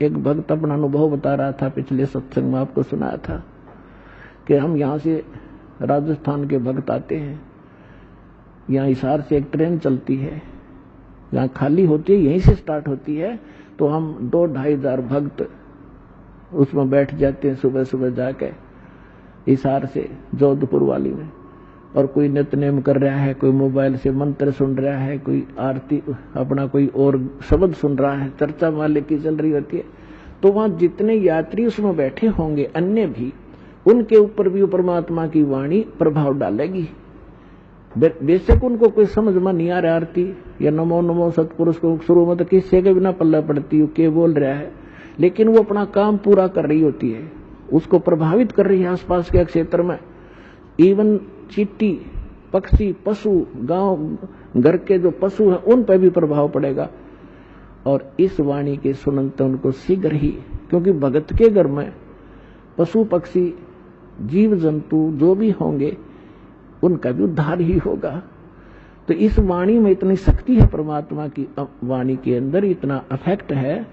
एक भक्त अपना अनुभव बता रहा था, पिछले सत्संग में आपको सुनाया था कि हम यहाँ से राजस्थान के भक्त आते हैं, यहाँ हिसार से एक ट्रेन चलती है, यहाँ खाली होती है, यहीं से स्टार्ट होती है, तो हम 2-2.5 हजार भक्त उसमें बैठ जाते हैं सुबह सुबह जाके हिसार से जोधपुर वाली में। और कोई नित्यनेम कर रहा है, कोई मोबाइल से मंत्र सुन रहा है, कोई आरती अपना कोई और शब्द सुन रहा है, चर्चा मालिक की चल रही होती है। तो वहां जितने यात्री उसमें बैठे होंगे अन्य भी, उनके ऊपर भी परमात्मा की वाणी प्रभाव डालेगी। बेशक उनको कोई समझ में नहीं आ रहा आरती या नमो नमो सतपुरुष को शुरू में तो किससे के बिना पल्ला पड़ती हो, के बोल रहा है, लेकिन वो अपना काम पूरा कर रही होती है, उसको प्रभावित कर रही है आसपास के क्षेत्र में। इवन चींटी, पक्षी, पशु, गांव घर के जो पशु हैं उन पर भी प्रभाव पड़ेगा। और इस वाणी के सुनते उनको शीघ्र ही, क्योंकि भगत के घर में पशु पक्षी जीव जंतु जो भी होंगे उनका भी उद्धार ही होगा। तो इस वाणी में इतनी शक्ति है, परमात्मा की वाणी के अंदर इतना अफेक्ट है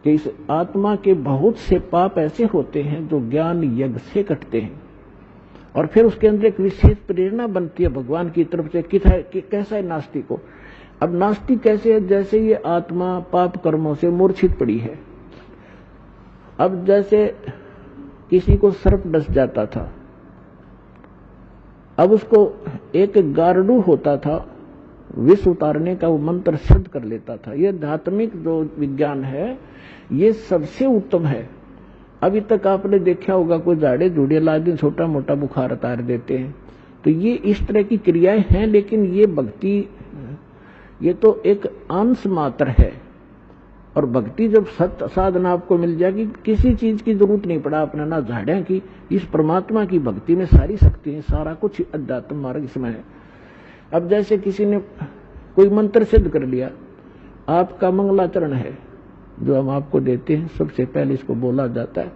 कि इस आत्मा के बहुत से पाप ऐसे होते हैं जो ज्ञान यज्ञ से कटते हैं, और फिर उसके अंदर एक विशेष प्रेरणा बनती है भगवान की तरफ से कि कैसा है नास्तिक को। अब नास्तिक कैसे है? जैसे ये आत्मा पाप कर्मों से मूर्छित पड़ी है। अब जैसे किसी को सर्प डस जाता था, अब उसको एक गारडू होता था, विष उतारने का वो मंत्र सिद्ध कर लेता था। ये आध्यात्मिक जो विज्ञान है ये सबसे उत्तम है। अभी तक आपने देखा होगा कोई झाड़े झूड़े ला दिन छोटा मोटा बुखार उतार देते हैं, तो ये इस तरह की क्रियाएं हैं, लेकिन ये भक्ति ये तो एक अंश मात्र है। और भक्ति जब सत्य साधना आपको मिल जाएगी, किसी चीज की जरूरत नहीं पड़ा अपना, ना झाड़ियां की, इस परमात्मा की भक्ति में सारी शक्ति है, सारा कुछ अध्यात्म मार्ग इसमें है। अब जैसे किसी ने कोई मंत्र सिद्ध कर लिया, आपका मंगलाचरण है जो हम आपको देते हैं, सबसे पहले इसको बोला जाता है।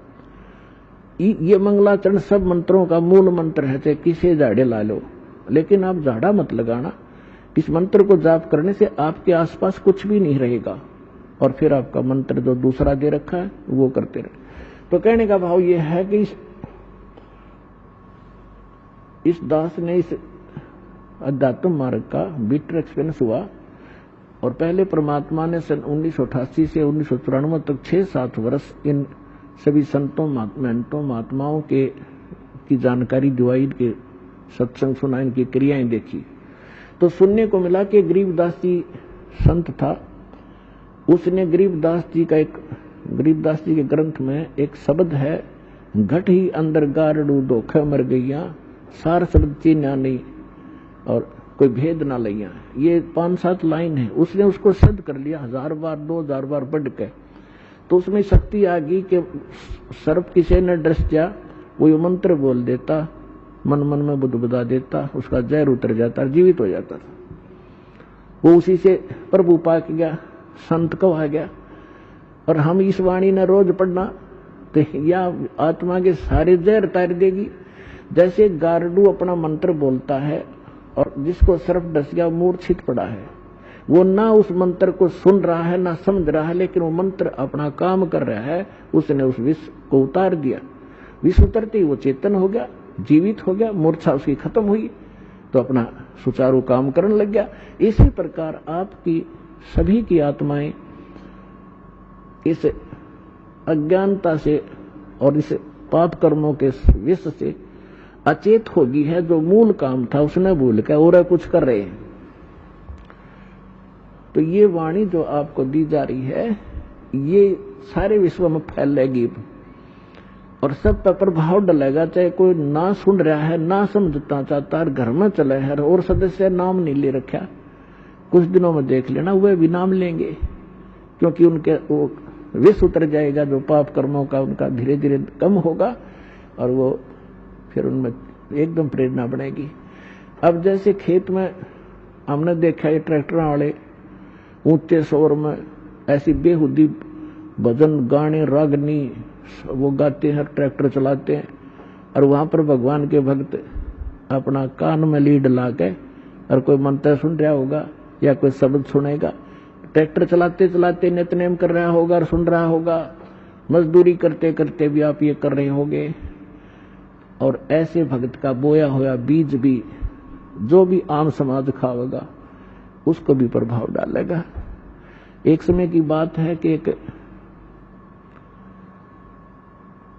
ये मंगलाचरण सब मंत्रों का मूल मंत्र है, चाहे किसे झाड़े ला लो, लेकिन आप झाड़ा मत लगाना। इस मंत्र को जाप करने से आपके आसपास कुछ भी नहीं रहेगा, और फिर आपका मंत्र जो दूसरा दे रखा है वो करते रहे। तो कहने का भाव ये है कि इस दास ने इस अध्यात्म मार्ग का बिटर एक्सपीरियंस हुआ, और पहले परमात्मा ने सन 1988 से 1994 तक 6-7 वर्ष इन सभी संतों महंतों महात्माओं की जानकारी दिवाई, के सत्संग सुना, इनकी क्रियाएं देखी। तो सुनने को मिला कि गरीबदास जी संत था, उसने गरीबदास जी के ग्रंथ में एक शब्द है, घट ही अंदर गारडू धोखे मर गईया, सार शब्द चीन्या नहीं और कोई भेद ना लिया। ये 5-7 लाइन है, उसने उसको सिद्ध कर लिया 1000 बार 2000 बार पढ़ के। तो उसमें शक्ति आ गई कि सर्प किसे न डस जा, वो मंत्र बोल देता, मन मन में बुदबुदा देता, उसका जहर उतर जाता, जीवित हो जाता था। वो उसी से प्रभु पाक गया, संत को आ गया। और हम इस वाणी ने रोज पढ़ना तो या आत्मा के सारे जहर तार देगी। जैसे गारडू अपना मंत्र बोलता है और जिसको सर्प डस गया मूर्छित पड़ा है, वो ना उस मंत्र को सुन रहा है ना समझ रहा है, लेकिन वो मंत्र अपना काम कर रहा है, उसने उस विष को उतार दिया। विष उतरते ही वो चेतन हो गया, जीवित हो गया, मूर्छा उसकी खत्म हुई, तो अपना सुचारू काम करने लग गया। इसी प्रकार आपकी सभी की आत्माएं इस अज्ञानता से और इस पाप कर्मों के विष से अचेत होगी है। जो मूल काम था उसने भूल के और कुछ कर रहे हैं। तो ये वाणी जो आपको दी जा रही है ये सारे विश्व में फैलेगी और सब पर प्रभाव डलेगा। चाहे कोई ना सुन रहा है, ना समझता चाहता है, घर में चले है और सदस्य नाम नहीं ले रखा, कुछ दिनों में देख लेना वे भी नाम लेंगे, क्योंकि उनके वो विष उतर जाएगा जो पाप कर्मों का, उनका धीरे धीरे कम होगा और वो फिर उनमें एकदम प्रेरणा बढ़ेगी। अब जैसे खेत में हमने देखा है ट्रैक्टर वाले ऊंचे शोर में ऐसी बेहुदी भजन गाने रागनी वो गाते हैं, ट्रैक्टर चलाते हैं, और वहां पर भगवान के भक्त अपना कान में लीड ला के और कोई मंत्र सुन रहा होगा या कोई शब्द सुनेगा, ट्रैक्टर चलाते चलाते नित्यनेम कर रहा होगा और सुन रहा होगा, मजदूरी करते करते भी आप ये कर रहे होंगे। और ऐसे भक्त का बोया हुआ बीज भी जो भी आम समाज खावेगा उसको भी प्रभाव डालेगा। एक समय की बात है कि एक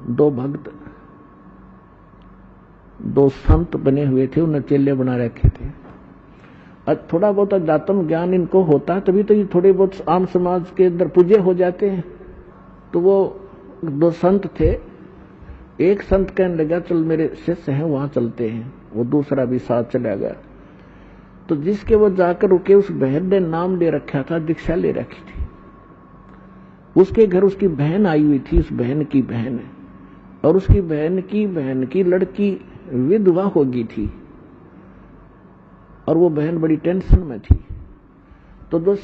दो भक्त, दो संत बने हुए थे, उन्हें चेले बना रखे थे। अब थोड़ा बहुत अध्यात्म ज्ञान इनको होता है तभी तो ये थोड़े बहुत आम समाज के अंदर पूज्य हो जाते हैं। तो वो दो संत थे, एक संत कहने लगा चल मेरे शिष्य हैं वहां चलते हैं, वो दूसरा भी साथ चला गया। तो जिसके वो जाकर रुके उस बहन ने नाम ले रखा था, दीक्षा ले रखी थी। उसके घर उसकी बहन आई हुई थी, उस बहन की बहन है, और उसकी बहन की लड़की विधवा हो गई थी और वो बहन बड़ी टेंशन में थी। तो जो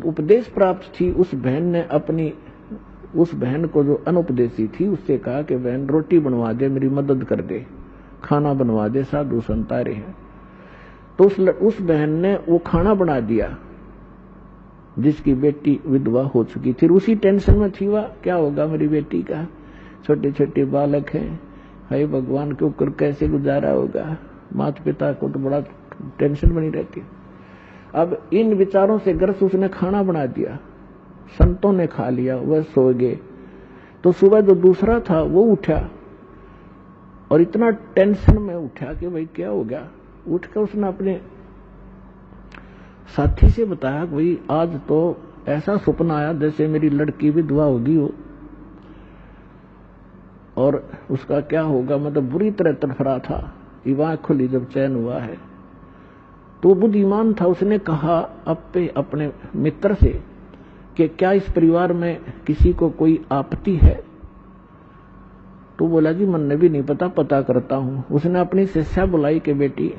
उपदेश प्राप्त थी उस बहन ने अपनी उस बहन को जो अनुपदेशी थी उससे कहा कि बहन रोटी बनवा दे, मेरी मदद कर दे, खाना बनवा दे, साधु संत आ रहे हैं। तो उस बहन ने वो खाना बना दिया जिसकी बेटी विधवा हो चुकी थी। उसी टेंशन में थी वह, क्या होगा मेरी बेटी का, छोटे छोटे बालक हैं, हाय भगवान के ऊपर कैसे गुजारा होगा। माता पिता को तो बड़ा टेंशन बनी रहती। अब इन विचारों से ग्रस्त उसने खाना बना दिया, संतों ने खा लिया, वह सो गए। तो सुबह जो दूसरा था वो उठा और इतना टेंशन में उठा कि भाई क्या हो गया। उठकर उसने अपने साथी से बताया कि भाई आज तो ऐसा सपना आया जैसे मेरी लड़की विधवा होगी हो, और उसका क्या होगा, मतलब बुरी तरह तड़फड़ा था। आंख खुली जब चैन हुआ है तो बुद्धिमान था, उसने कहा अपने मित्र से कि क्या इस परिवार में किसी को कोई आपत्ति है। तो बोला जी मन भी नहीं पता, पता करता हूं। उसने अपनी शिष्या बुलाई कि बेटी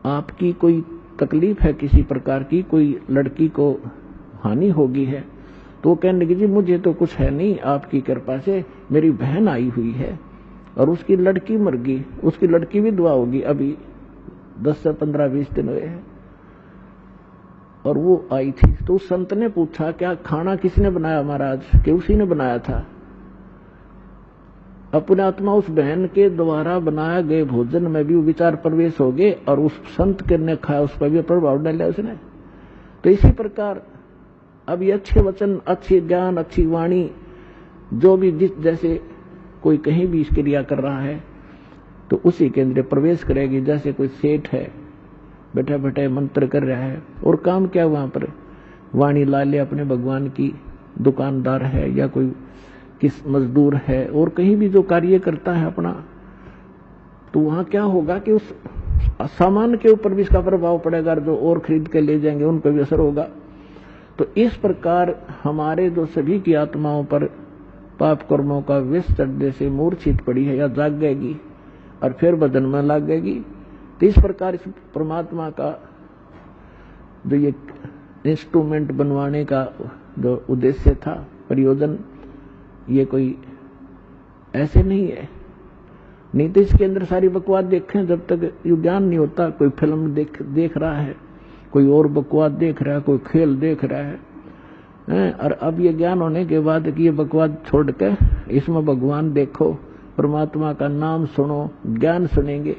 आपकी कोई तकलीफ है किसी प्रकार की, कोई लड़की को हानि होगी है। तो वो कहने लगी जी मुझे तो कुछ है नहीं, आपकी कृपा से मेरी बहन आई हुई है और उसकी लड़की मर गई, उसकी लड़की विधवा होगी, अभी 10 से 15-20 दिन हुए हैं और वो आई थी। तो उस संत ने पूछा क्या खाना किसने बनाया महाराज, कि उसी ने बनाया था। अपने आत्मा उस बहन के द्वारा बनाया गए भोजन में भी वो विचार प्रवेश हो गए और उस संत के ने खाया उस पर भी प्रभाव डाला उसने। तो इसी प्रकार अब ये अच्छे वचन, अच्छे ज्ञान, अच्छी वाणी जो भी जिस जैसे कोई कहीं भी क्रिया कर रहा है तो उसी के अंदर प्रवेश करेगी। जैसे कोई सेठ है बैठे बैठे मंत्र कर रहा है और काम क्या वहां पर वाणी ला ले अपने भगवान की, दुकानदार है या कोई किस मजदूर है और कहीं भी जो कार्य करता है अपना, तो वहां क्या होगा कि उस सामान के ऊपर भी इसका प्रभाव पड़ेगा, जो और खरीद के ले जाएंगे उन पर भी असर होगा। तो इस प्रकार हमारे जो सभी की आत्माओं पर पाप कर्मों का विष चढ़ने से मूर्छित पड़ी है या जाग गएगी और फिर बदन में लग गएगी। तो इस प्रकार इस परमात्मा का जो ये इंस्ट्रूमेंट बनवाने का जो उद्देश्य था, प्रयोजन, ये कोई ऐसे नहीं है। नहीं तो इसके अंदर सारी बकवाद देखें, जब तक ये ज्ञान नहीं होता, कोई फिल्म देख रहा है, कोई और बकवाद देख रहा है, कोई खेल देख रहा है, और अब ये ज्ञान होने के बाद कि ये बकवाद छोड़ के इसमें भगवान देखो, परमात्मा का नाम सुनो, ज्ञान सुनेंगे,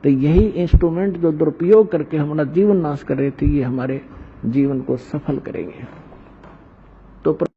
तो यही इंस्ट्रूमेंट जो दुरुपयोग करके हमारा जीवन नाश कर रहे थे ये हमारे जीवन को सफल करेंगे। तो